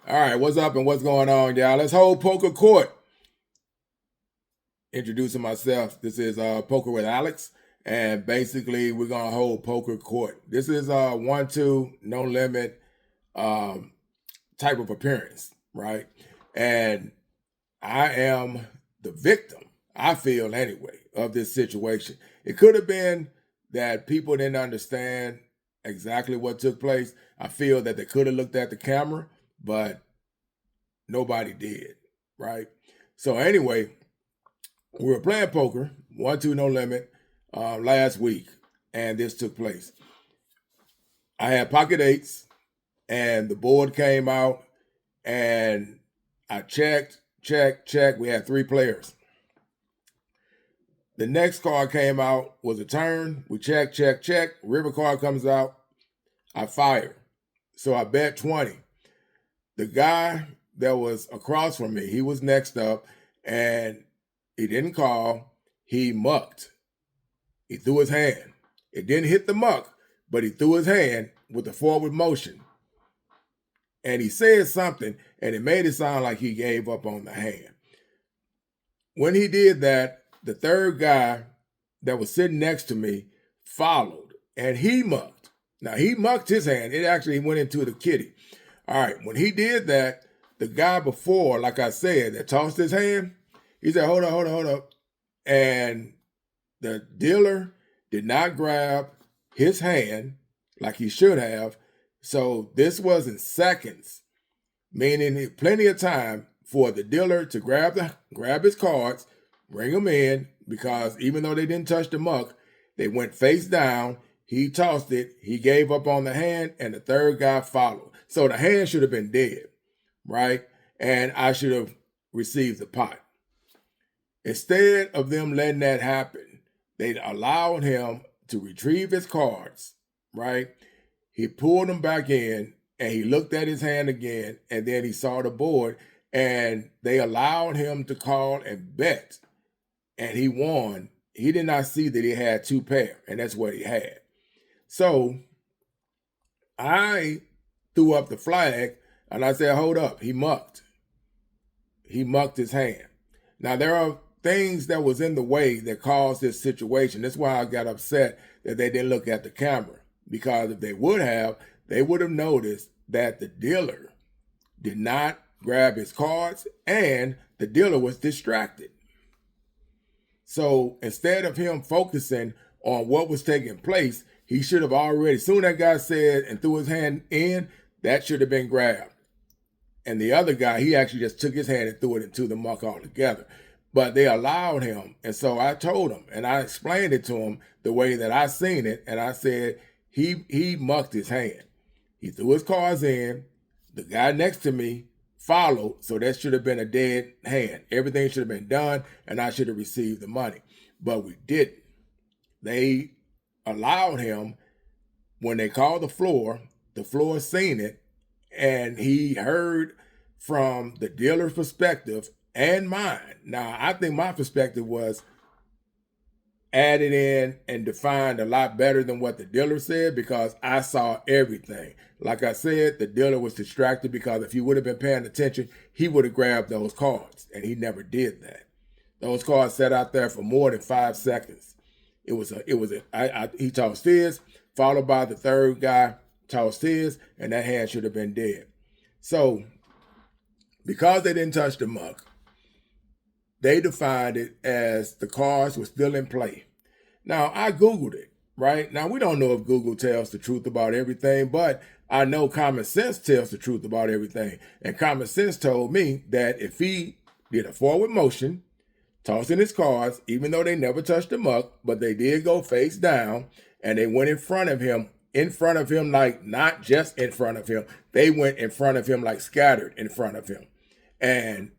All right, what's up and what's going on, y'all? Let's hold poker court. Introducing myself. This is Poker with Alex, and basically we're gonna hold poker court. This is 1-2 no limit type of appearance, right? And I am the victim, I feel anyway, of this situation. It could have been that people didn't understand exactly what took place. I feel that they could have looked at the camera, but nobody did, right? So anyway, we were playing poker, 1-2 no limit, last week, and this took place. I had pocket eights, and the board came out, and I checked. We had 3 players. The next card came out was a turn. We check. River card comes out. I fire. So I bet 20. The guy that was across from me, he was next up, and he didn't call. He mucked. He threw his hand. It didn't hit the muck, but he threw his hand with the forward motion. And he said something, and it made it sound like he gave up on the hand. When he did that, the third guy that was sitting next to me followed, and he mucked. Now, he mucked his hand. It actually went into the kitty. All right, when he did that, the guy before, like I said, that tossed his hand, he said, hold up. And the dealer did not grab his hand like he should have. So this was in seconds, meaning plenty of time for the dealer to grab his cards, bring them in, because even though they didn't touch the muck, they went face down. He tossed it. He gave up on the hand, and the third guy followed. So the hand should have been dead, right? And I should have received the pot. Instead of them letting that happen, they allowed him to retrieve his cards, right? He pulled them back in, and he looked at his hand again, and then he saw the board, and they allowed him to call and bet, and he won. He did not see that he had 2 pair, and that's what he had. So I threw up the flag, and I said, hold up, he mucked. He mucked his hand. Now, there are things that was in the way that caused this situation. That's why I got upset that they didn't look at the camera, because if they would have noticed that the dealer did not grab his cards and the dealer was distracted. So instead of him focusing on what was taking place, he should have already, soon that guy said and threw his hand in, that should have been grabbed. And the other guy, he actually just took his hand and threw it into the muck altogether. But they allowed him. And so I told him, and I explained it to him the way that I seen it. And I said, he mucked his hand. He threw his cards in. The guy next to me followed. So that should have been a dead hand. Everything should have been done, and I should have received the money. But we didn't. They allowed him, when they called the floor seen it, and he heard from the dealer's perspective and mine. Now, I think my perspective was added in and defined a lot better than what the dealer said, because I saw everything. Like I said, the dealer was distracted, because if he would have been paying attention, he would have grabbed those cards, and he never did that. Those cards sat out there for more than 5 seconds. He tossed his, followed by the third guy tossed his, and that hand should have been dead. So, because they didn't touch the muck, they defined it as the cards were still in play. Now, I Googled it, right? Now, we don't know if Google tells the truth about everything, but I know common sense tells the truth about everything. And common sense told me that if he did a forward motion, tossing his cards, even though they never touched the muck, but they did go face down, and they went in front of him, like not just in front of him, they went in front of him, like scattered in front of him. And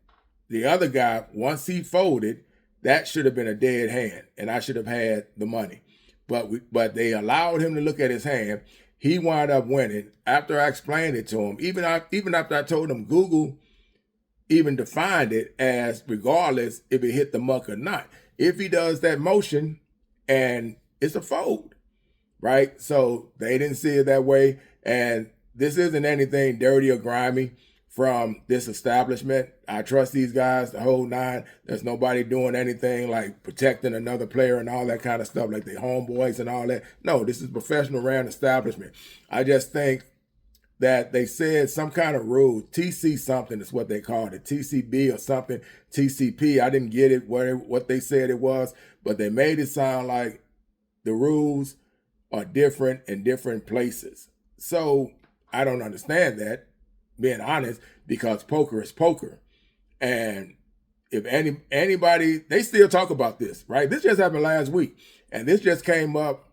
the other guy, once he folded, that should have been a dead hand, and I should have had the money. But they allowed him to look at his hand. He wound up winning after I explained it to him. Even after I told him Google even defined it as regardless if it hit the muck or not. If he does that motion, and it's a fold, right? So they didn't see it that way. And this isn't anything dirty or grimy from this establishment. I trust these guys the whole nine. There's nobody doing anything like protecting another player and all that kind of stuff, like they homeboys and all that. No, this is professional ran establishment. I just think that they said some kind of rule, TC something is what they called it, TCB or something, TCP. I didn't get it, what they said it was, but they made it sound like the rules are different in different places. So I don't understand that, being honest, because poker is poker. And if anybody, they still talk about this, right? This just happened last week. And this just came up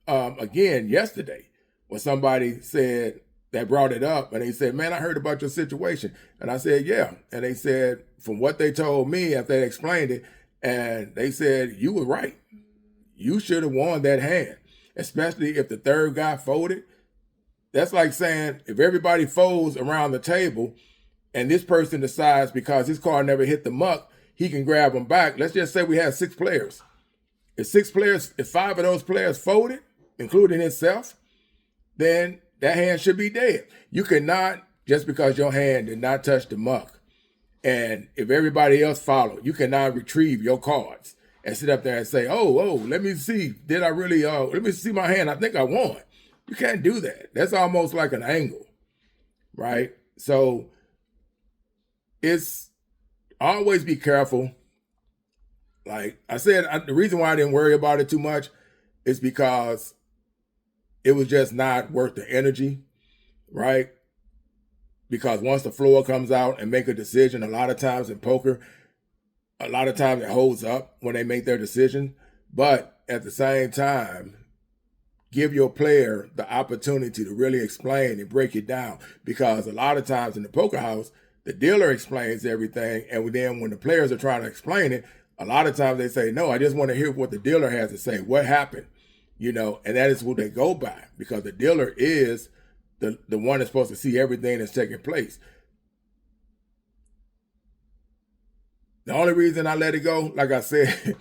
again yesterday when somebody said, that brought it up, and they said, man, I heard about your situation. And I said, yeah. And they said, from what they told me after they explained it, and they said, you were right. You should have won that hand, especially if the third guy folded. That's like saying if everybody folds around the table and this person decides because his card never hit the muck, he can grab them back. Let's just say we had 6 players. If 5 of those players folded, including himself, then that hand should be dead. You cannot, just because your hand did not touch the muck, and if everybody else followed, you cannot retrieve your cards and sit up there and say, oh, let me see, did I really, let me see my hand, I think I won. You can't do that. That's almost like an angle, right? So it's always be careful. Like I said, the reason why I didn't worry about it too much is because it was just not worth the energy, right? Because once the floor comes out and make a decision, a lot of times in poker, a lot of times it holds up when they make their decision. But at the same time, give your player the opportunity to really explain and break it down. Because a lot of times in the poker house, the dealer explains everything. And then when the players are trying to explain it, a lot of times they say, no, I just want to hear what the dealer has to say. What happened? You know, and that is what they go by, because the dealer is the one that's supposed to see everything that's taking place. The only reason I let it go, like I said,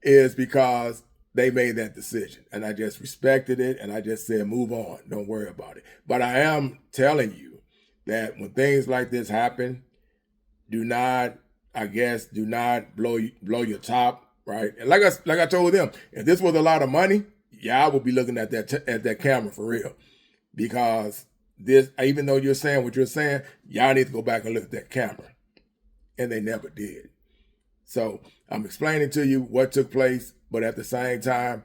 is because they made that decision. And I just respected it, and I just said, move on. Don't worry about it. But I am telling you that when things like this happen, do not blow your top, right? And like I told them, if this was a lot of money, yeah, I would be looking at that camera for real, because this, even though you're saying what you're saying, y'all need to go back and look at that camera, and they never did. So I'm explaining to you what took place, but at the same time,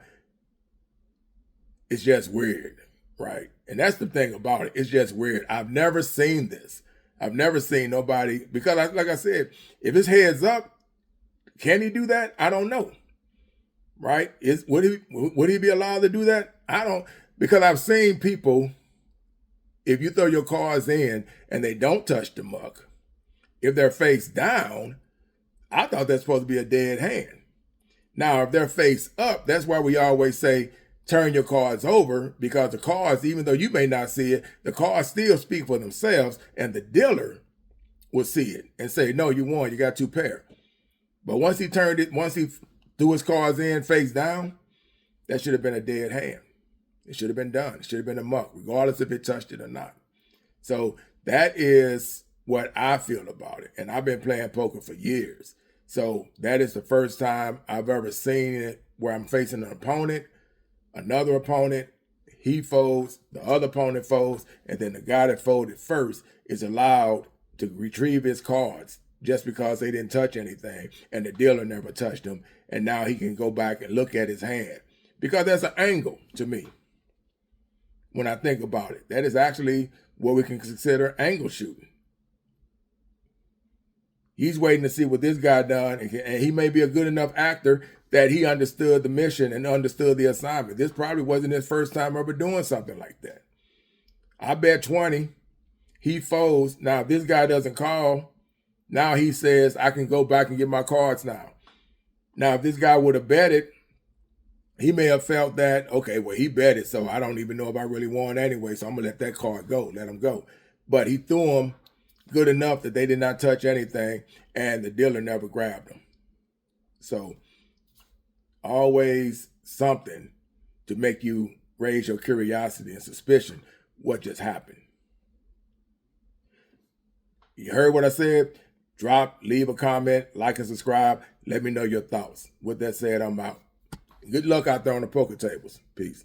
it's just weird, right? And that's the thing about it. It's just weird. I've never seen this. I've never seen nobody, because like I said, if his head's up, can he do that? I don't know. Right? Would he be allowed to do that? I don't, because I've seen people, if you throw your cards in and they don't touch the muck, if they're face down, I thought that's supposed to be a dead hand. Now, if they're face up, that's why we always say, turn your cards over, because the cards, even though you may not see it, the cards still speak for themselves, and the dealer will see it and say, no, you won, you got 2 pair. But once he threw his cards in face down, that should have been a dead hand. It should have been done. It should have been a muck, regardless if it touched it or not. So that is what I feel about it. And I've been playing poker for years. So that is the first time I've ever seen it where I'm facing an opponent, another opponent, he folds, the other opponent folds, and then the guy that folded first is allowed to retrieve his cards just because they didn't touch anything, and the dealer never touched them, and now he can go back and look at his hand. Because that's an angle to me when I think about it. That is actually what we can consider angle shooting. He's waiting to see what this guy done, and he may be a good enough actor that he understood the mission and understood the assignment. This probably wasn't his first time ever doing something like that. I bet 20, he folds. Now, if this guy doesn't call, now he says, I can go back and get my cards now. Now, if this guy would have betted, he may have felt that, okay, well, he betted, so I don't even know if I really won anyway, so I'm going to let that card go, let him go. But he threw him good enough that they did not touch anything, and the dealer never grabbed him. So always something to make you raise your curiosity and suspicion what just happened. You heard what I said? Drop, leave a comment, like and subscribe. Let me know your thoughts. With that said, I'm out. Good luck out there on the poker tables. Peace.